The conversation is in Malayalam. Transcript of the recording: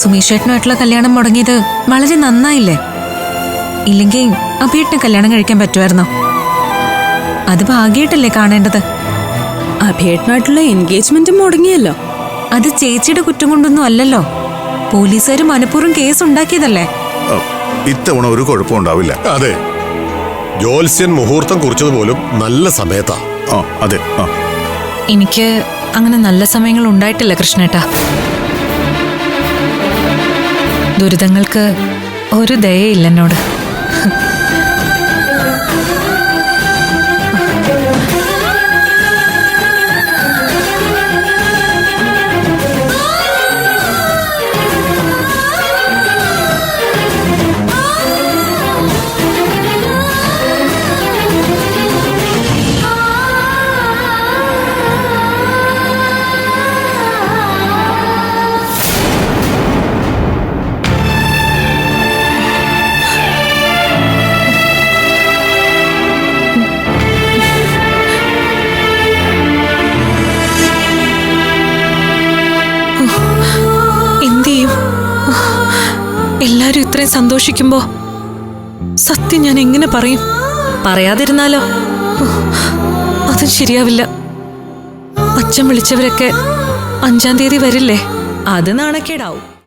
സുമേഷേട്ടനുമായിട്ടുള്ള കല്യാണം മുടങ്ങിയത് വളരെ നന്നായില്ലേ? ഇല്ലെങ്കിൽ അഭിയേട്ടന് കല്യാണം കഴിക്കാൻ പറ്റുമായിരുന്നോ? അത് ഭാഗ്യമായിട്ടല്ലേ കാണേണ്ടത്. അഭിയേട്ടനായിട്ടുള്ള എൻഗേജ്മെന്റ് മുടങ്ങിയല്ലോ. അത് ചേച്ചിയുടെ കുറ്റം കൊണ്ടൊന്നും അല്ലല്ലോ. പോലീസുകാർ മനഃപൂർവ്വം കേസ് ഉണ്ടാക്കിയതല്ലേ. ഇത്തവണ ഒരു കുഴപ്പം ഉണ്ടാവില്ല. അതെ, ജോത്സ്യൻ മുഹൂർത്തം കുറിച്ചതുപോലും നല്ല സമയത്താ. അതെ. എനിക്ക് അങ്ങനെ നല്ല സമയങ്ങൾ ഉണ്ടായിട്ടില്ല കൃഷ്ണേട്ടാ. ദുരിതങ്ങൾക്ക് ഒരു ദയയില്ല എന്നോട്. എല്ലാരും ഇത്രയും സന്തോഷിക്കുമ്പോ സത്യം ഞാൻ എങ്ങനെ പറയും? പറയാതിരുന്നാലോ? അതും ശരിയാവില്ല. അച്ഛൻ വിളിച്ചവരൊക്കെ 5-ാം തീയതി വരില്ലേ? അത് നാണക്കേടാവും.